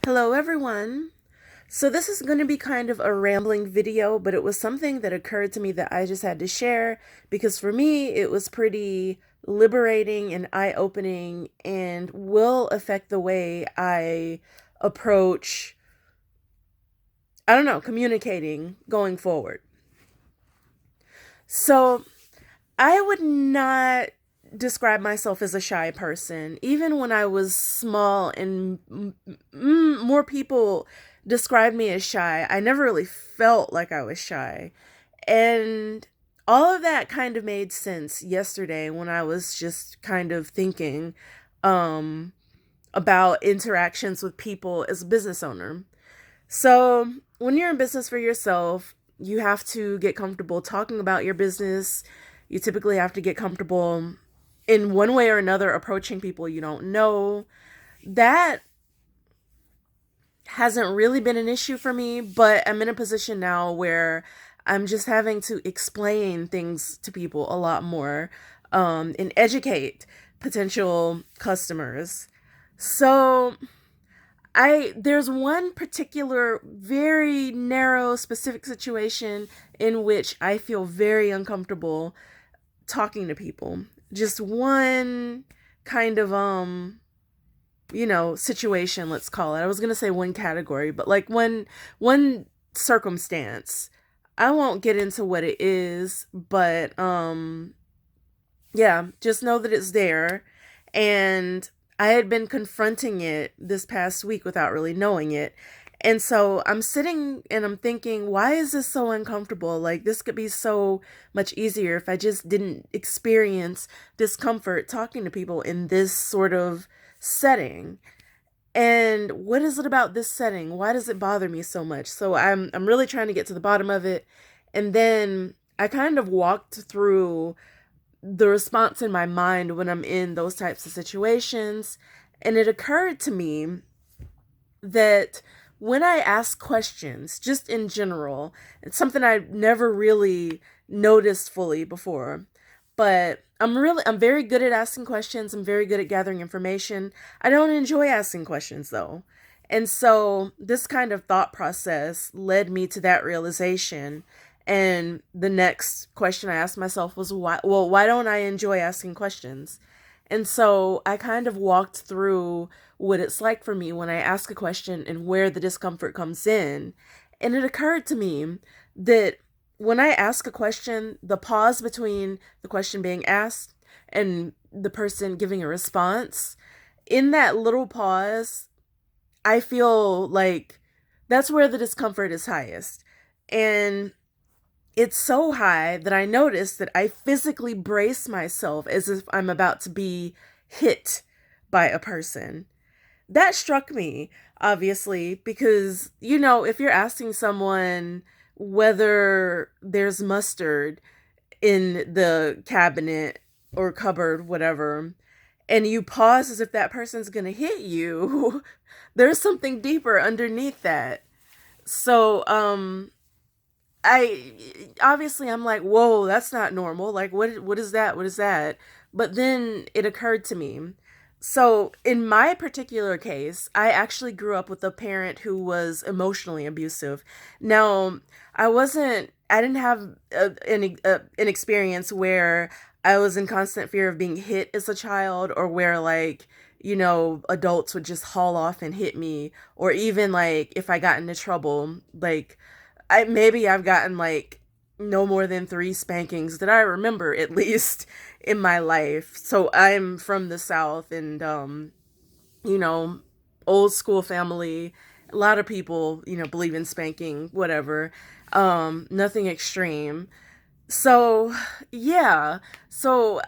Hello, everyone. So, this is going to be kind of a rambling video, but it was something that occurred to me that I just had to share because for me, it was pretty liberating and eye opening and will affect the way I approach, I don't know, communicating going forward. So, I would not describe myself as a shy person. Even when I was small and more people described me as shy, I never really felt like I was shy. And all of that kind of made sense yesterday when I was just kind of thinking um, about interactions with people as a business owner. So, when you're in business for yourself, you have to get comfortable talking about your business. You typically have to get comfortable in one way or another approaching people you don't know. That hasn't really been an issue for me, but I'm in a position now where I'm just having to explain things to people a lot more and educate potential customers. So, there's one particular very narrow specific situation in which I feel very uncomfortable talking to people. Just one kind of situation, let's call it. I was going to say one category, but like one circumstance. I won't get into what it is, but yeah, just know that it's there. And I had been confronting it this past week without really knowing it. And so I'm sitting and I'm thinking, why is this so uncomfortable? Like, this could be so much easier if I just didn't experience discomfort talking to people in this sort of setting. And what is it about this setting? Why does it bother me so much? So I'm really trying to get to the bottom of it. And then I kind of walked through the response in my mind when I'm in those types of situations. And it occurred to me that when I ask questions, just in general, it's something I've never really noticed fully before. But I'm very good at asking questions. I'm very good at gathering information. I don't enjoy asking questions though. And so this kind of thought process led me to that realization. And the next question I asked myself was why don't I enjoy asking questions? And so I kind of walked through what it's like for me when I ask a question and where the discomfort comes in. And it occurred to me that when I ask a question, the pause between the question being asked and the person giving a response, in that little pause, I feel like that's where the discomfort is highest. And it's so high that I notice that I physically brace myself as if I'm about to be hit by a person. That struck me, obviously, because, if you're asking someone whether there's mustard in the cabinet or cupboard, whatever, and you pause as if that person's gonna hit you, there's something deeper underneath that. So, I obviously I'm like, whoa, that's not normal. Like, what is that? What is that? But then it occurred to me. So in my particular case, I actually grew up with a parent who was emotionally abusive. Now, I didn't have an experience where I was in constant fear of being hit as a child, or where like, adults would just haul off and hit me, or even like if I got into trouble, like I've gotten like no more than 3 spankings that I remember, at least, in my life. So I'm from the South, and you know, old school family. A lot of people, believe in spanking, whatever. Nothing extreme. So, yeah. So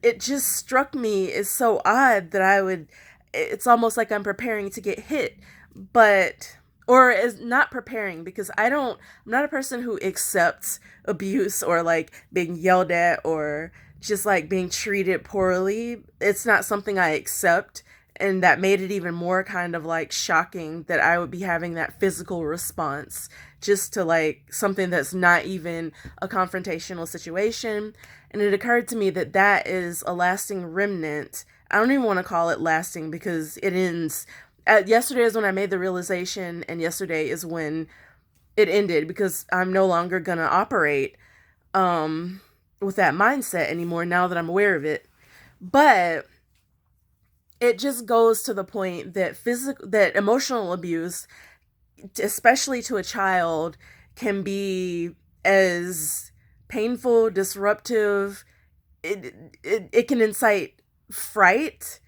it just struck me as so odd that it's almost like I'm preparing to get hit, but, or is not preparing, because I'm not a person who accepts abuse or like being yelled at or just like being treated poorly. It's not something I accept. And that made it even more kind of like shocking that I would be having that physical response just to like something that's not even a confrontational situation. And it occurred to me that that is a lasting remnant. I don't even want to call it lasting because it ends yesterday is when I made the realization, and yesterday is when it ended, because I'm no longer gonna operate um with that mindset anymore now that I'm aware of it. But it just goes to the point that emotional abuse, especially to a child, can be as painful, disruptive. It can incite fright,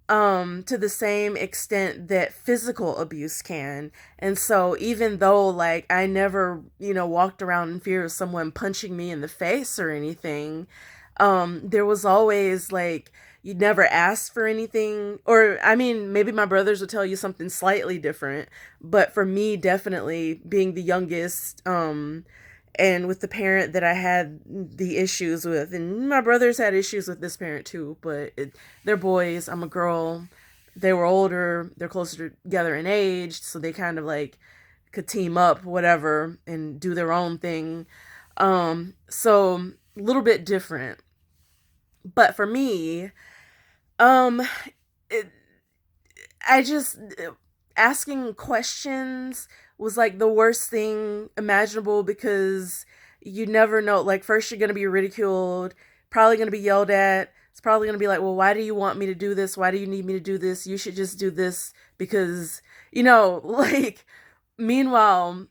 to the same extent that physical abuse can. And so even though, like, I never, walked around in fear of someone punching me in the face or anything, there was always like, you never asked for anything. Or I mean, maybe my brothers would tell you something slightly different, but for me, definitely being the youngest, and with the parent that I had the issues with, and my brothers had issues with this parent too, but they're boys, I'm a girl. They were older, they're closer together in age, so they kind of like could team up, whatever, and do their own thing. So a little bit different. But for me, um, it, I just asking questions was like the worst thing imaginable, because you never know. Like, first you're gonna be ridiculed, probably gonna be yelled at. It's probably gonna be like, well, why do you want me to do this? Why do you need me to do this? You should just do this because, like, meanwhile,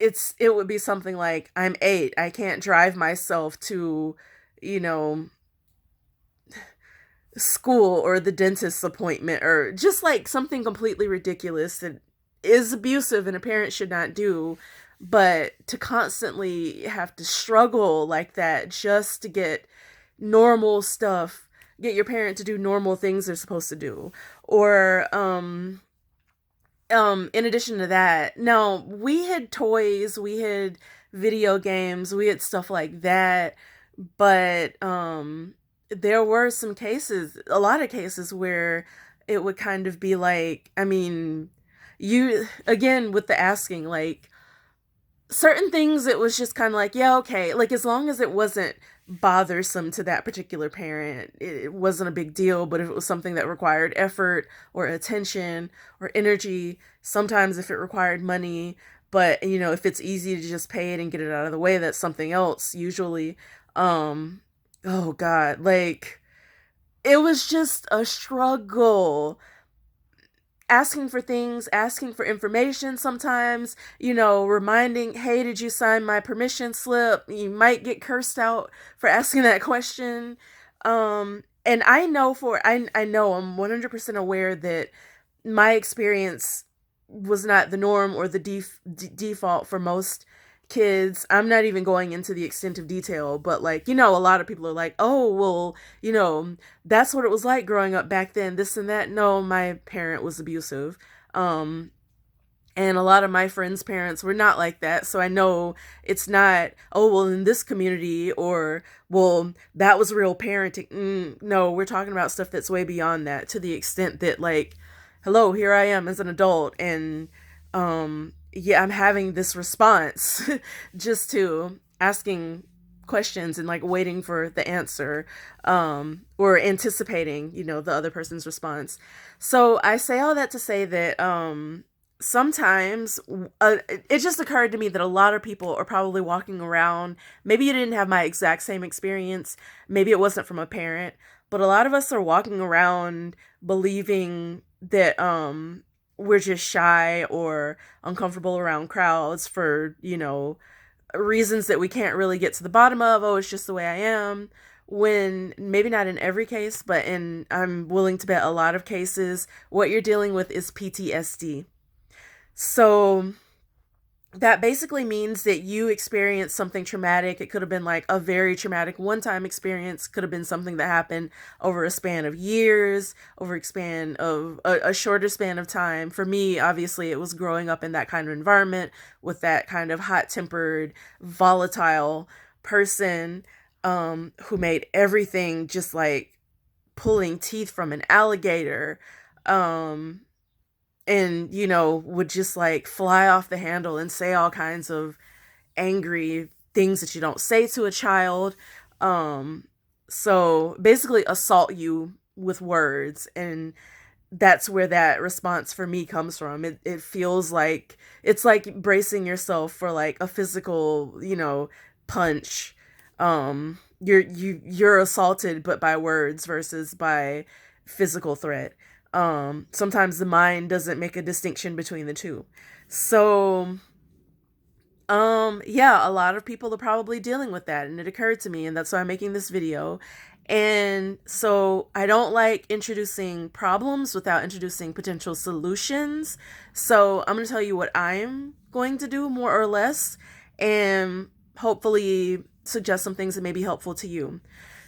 it would be something like, I'm 8, I can't drive myself to, you know, school or the dentist's appointment, or just like something completely ridiculous that is abusive and a parent should not do. But to constantly have to struggle like that just to get normal stuff, get your parent to do normal things they're supposed to do. Or in addition to that, now we had toys, we had video games, we had stuff like that. But there were some cases, a lot of cases, where it would kind of be like, I mean, you, again, with the asking, like, certain things, it was just kind of like, yeah, okay, like, as long as it wasn't bothersome to that particular parent, it wasn't a big deal. But if it was something that required effort or attention or energy, sometimes if it required money, but if it's easy to just pay it and get it out of the way, that's something else usually. Oh god, like, it was just a struggle, asking for things, asking for information sometimes, reminding, hey, did you sign my permission slip? You might get cursed out for asking that question. And I know I'm 100% aware that my experience was not the norm or the default for most kids. I'm not even going into the extent of detail, but, like, a lot of people are like, oh, well, that's what it was like growing up back then, this and that. No, my parent was abusive. And a lot of my friends' parents were not like that. So I know it's not, oh, well, in this community, or, well, that was real parenting. No, we're talking about stuff that's way beyond that, to the extent that, like, hello, here I am as an adult, and, yeah, I'm having this response just to asking questions and, like, waiting for the answer, or anticipating, the other person's response. So I say all that to say that, sometimes, it just occurred to me that a lot of people are probably walking around. Maybe you didn't have my exact same experience. Maybe it wasn't from a parent, but a lot of us are walking around believing that we're just shy or uncomfortable around crowds for, reasons that we can't really get to the bottom of. Oh, it's just the way I am. When maybe not in every case, but in, I'm willing to bet, a lot of cases, what you're dealing with is PTSD. So that basically means that you experienced something traumatic. It could have been like a very traumatic one-time experience, could have been something that happened over a span of years, over a span of a shorter span of time. For me, obviously, it was growing up in that kind of environment with that kind of hot-tempered, volatile person, who made everything just like pulling teeth from an alligator. Um, and would just like fly off the handle and say all kinds of angry things that you don't say to a child. um so basically assault you with words. And that's where that response for me comes from. It feels like it's like bracing yourself for like a physical, punch. You're assaulted, but by words versus by physical threat. Sometimes the mind doesn't make a distinction between the two. So yeah, a lot of people are probably dealing with that, and it occurred to me, and that's why I'm making this video. And so I don't like introducing problems without introducing potential solutions. So I'm going to tell you what I'm going to do more or less, and hopefully suggest some things that may be helpful to you.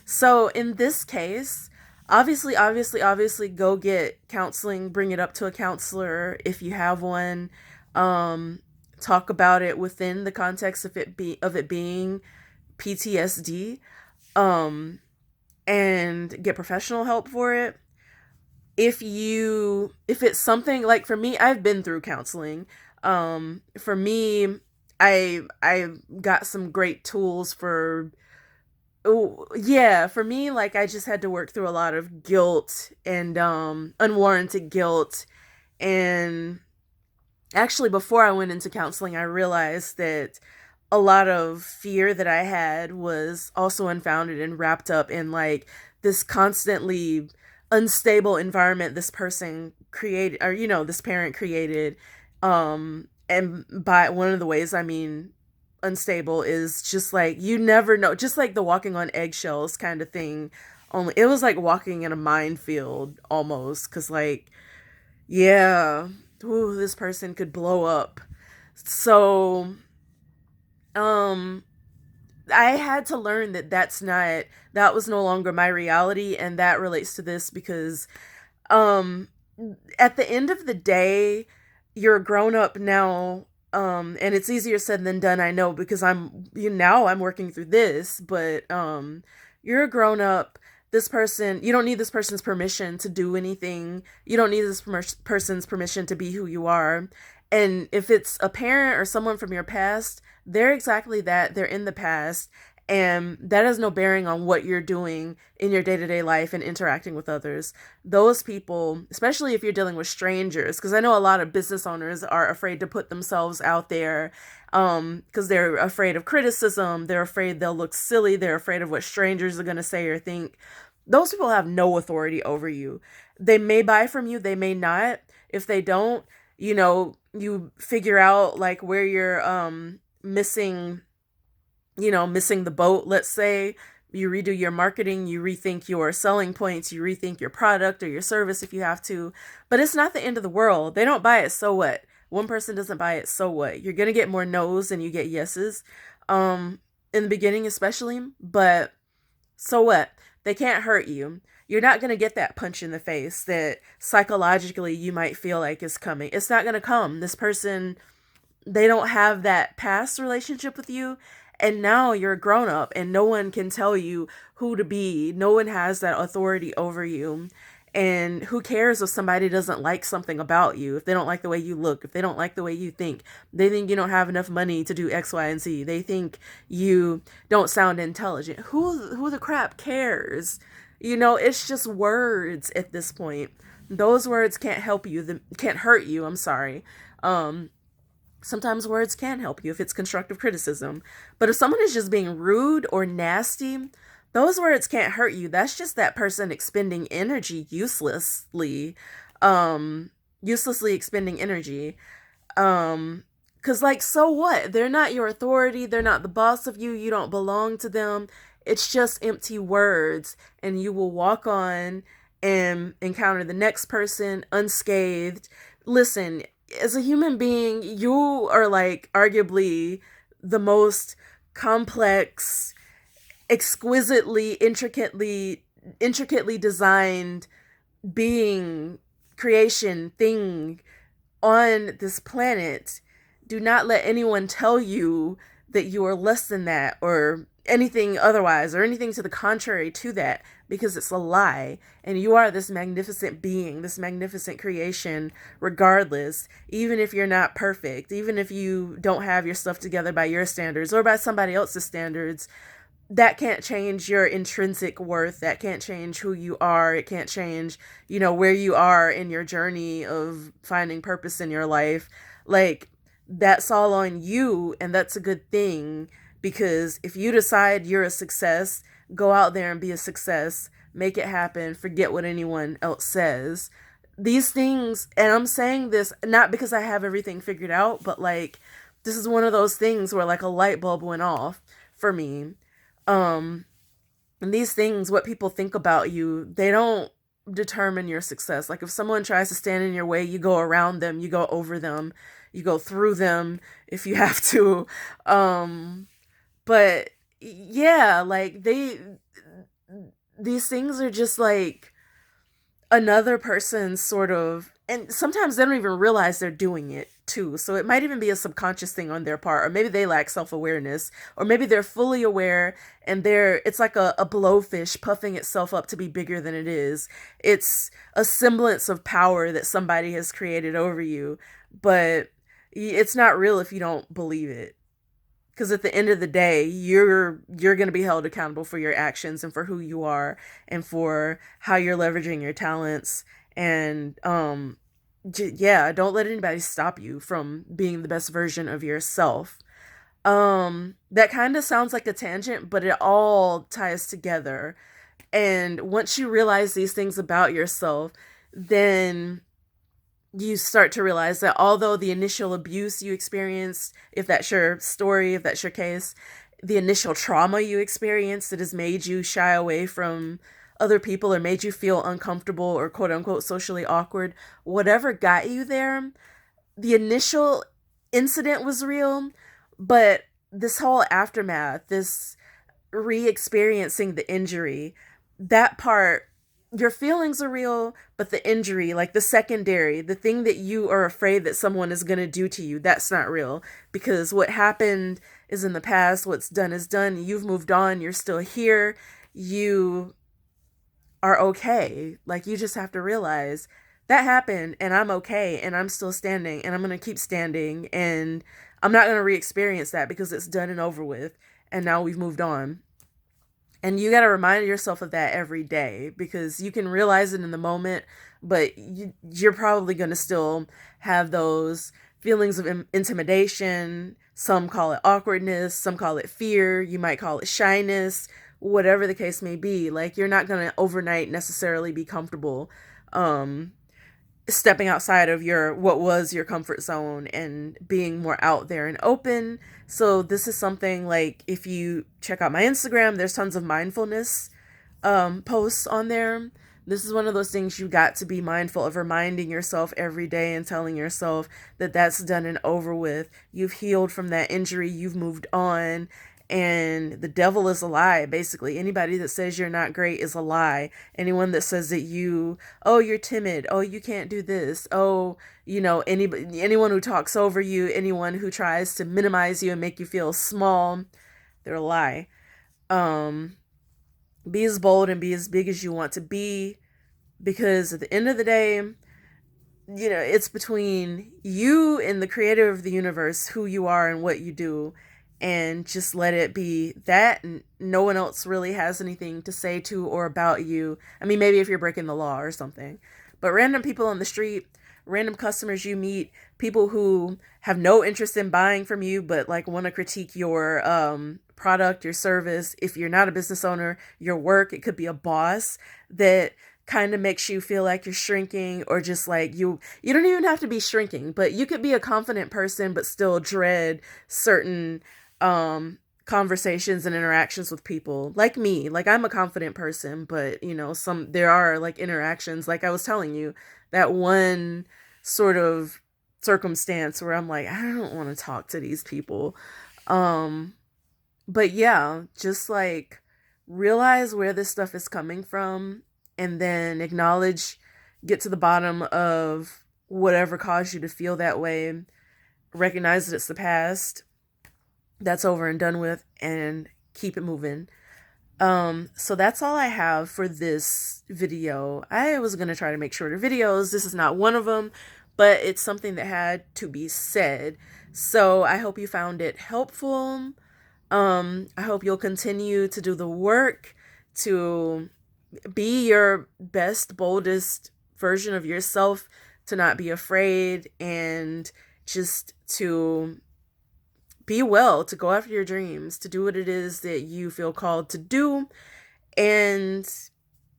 So in this case, obviously, go get counseling, bring it up to a counselor if you have one. Um, Talk about it within the context of it being PTSD, um, and get professional help for it. If it's something like, for me, I've been through counseling. For me, I got some great tools for. Oh, yeah, for me, like, I just had to work through a lot of guilt and unwarranted guilt. And actually, before I went into counseling, I realized that a lot of fear that I had was also unfounded and wrapped up in like this constantly unstable environment this person created, or this parent created. And by one of the ways I mean unstable is just like, you never know, just like the walking on eggshells kind of thing. Only it was like walking in a minefield almost, because like, yeah, ooh, this person could blow up. So, um, I had to learn that that was no longer my reality, and that relates to this because, um, at the end of the day, you're a grown up now, and it's easier said than done, I know, because now I'm working through this, but, you're a grown up. You don't need this person's permission to do anything. You don't need this person's permission to be who you are. And if it's a parent or someone from your past, they're exactly that. They're in the past. And that has no bearing on what you're doing in your day to day life and interacting with others. Those people, especially if you're dealing with strangers, because I know a lot of business owners are afraid to put themselves out there, because they're afraid of criticism. They're afraid they'll look silly. They're afraid of what strangers are going to say or think. Those people have no authority over you. They may buy from you, they may not. If they don't, you figure out like where you're missing the boat, let's say. You redo your marketing, you rethink your selling points, you rethink your product or your service if you have to. But it's not the end of the world. They don't buy it, so what? One person doesn't buy it, so what? You're gonna get more no's than you get yeses, in the beginning especially, but so what? They can't hurt you. You're not going to get that punch in the face that psychologically you might feel like is coming. It's not going to come. This person, they don't have that past relationship with you. And now you're a grown up and no one can tell you who to be. No one has that authority over you. And who cares if somebody doesn't like something about you? If they don't like the way you look, if they don't like the way you think, they think you don't have enough money to do X, Y, and Z. They think you don't sound intelligent. Who the crap cares? It's just words at this point. Those words can't help you. Can't hurt you. I'm sorry. Sometimes words can help you if it's constructive criticism. But if someone is just being rude or nasty, those words can't hurt you. That's just that person expending energy uselessly. Uselessly expending energy. Cause like, so what? They're not your authority. They're not the boss of you. You don't belong to them. It's just empty words, and you will walk on and encounter the next person unscathed. Listen, as a human being, you are like arguably the most complex, exquisitely, intricately designed being, creation, thing on this planet. Do not let anyone tell you that you are less than that or anything otherwise or anything to the contrary to that, because it's a lie. And you are this magnificent being, this magnificent creation, regardless, even if you're not perfect, even if you don't have your stuff together by your standards or by somebody else's standards. that can't change your intrinsic worth. That can't change who you are. It can't change, where you are in your journey of finding purpose in your life. Like, that's all on you, and that's a good thing, because if you decide you're a success, go out there and be a success. Make it happen. Forget what anyone else says. These things, and I'm saying this not because I have everything figured out, but like, this is one of those things where like a light bulb went off for me. um and these things, what people think about you, they don't determine your success. Like, if someone tries to stand in your way, you go around them, you go over them, you go through them if you have to. But yeah, like, these things are just like another person's sort of, and sometimes they don't even realize they're doing it too. So it might even be a subconscious thing on their part, or maybe they lack self-awareness, or maybe they're fully aware, and it's like a blowfish puffing itself up to be bigger than it is. It's a semblance of power that somebody has created over you, but it's not real if you don't believe it. Because at the end of the day, you're going to be held accountable for your actions and for who you are and for how you're leveraging your talents. And yeah, don't let anybody stop you from being the best version of yourself. That kind of sounds like a tangent, but it all ties together. And once you realize these things about yourself, then you start to realize that although the initial abuse you experienced, if that's your story, if that's your case, the initial trauma you experienced that has made you shy away from other people or made you feel uncomfortable or quote unquote socially awkward, whatever got you there, the initial incident was real, but this whole aftermath, this re-experiencing the injury, that part, your feelings are real, but the injury, like the secondary, the thing that you are afraid that someone is going to do to you, that's not real, because what happened is in the past. What's done is done. You've moved on. You're still here. You are okay. Like, you just have to realize that happened and I'm okay and I'm still standing and I'm going to keep standing, and I'm not going to re-experience that because it's done and over with, and now we've moved on. And you got to remind yourself of that every day, because you can realize it in the moment, but you're probably going to still have those feelings of intimidation. Some call it awkwardness, some call it fear, you might call it shyness, whatever the case may be. Like, you're not going to overnight necessarily be comfortable um stepping outside of what was your comfort zone and being more out there and open. So this is something, like, if you check out my Instagram, there's tons of mindfulness posts on there. This is one of those things you got to be mindful of, reminding yourself every day and telling yourself that that's done and over with. You've healed from that injury, you've moved on, and the devil is a lie. Basically, anybody that says you're not great is a lie. Anyone that says that you're timid, oh, you can't do this, oh, anyone who talks over you, anyone who tries to minimize you and make you feel small, they're a lie. um be as bold and be as big as you want to be, because at the end of the day, it's between you and the creator of the universe, who you are and what you do. And just let it be that, and no one else really has anything to say to or about you. I mean, maybe if you're breaking the law or something, but random people on the street, random customers you meet, people who have no interest in buying from you but like want to critique your product, your service, if you're not a business owner, your work, it could be a boss that kind of makes you feel like you're shrinking, or just like you don't even have to be shrinking, but you could be a confident person but still dread certain conversations and interactions with people. Like me, like, I'm a confident person, but there are like interactions, like I was telling you, that one sort of circumstance where I'm like, I don't want to talk to these people. um but yeah, just like, realize where this stuff is coming from, and then acknowledge, get to the bottom of whatever caused you to feel that way. Recognize that it's the past, that's over and done with, and keep it moving. So that's all I have for this video. I was gonna try to make shorter videos. This is not one of them, but it's something that had to be said. So I hope you found it helpful. I hope you'll continue to do the work to be your best, boldest version of yourself, to not be afraid, and just to be well, to go after your dreams, to do what it is that you feel called to do. And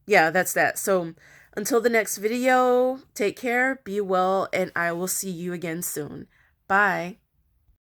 yeah, that's that. So until the next video, take care, be well, and I will see you again soon. Bye.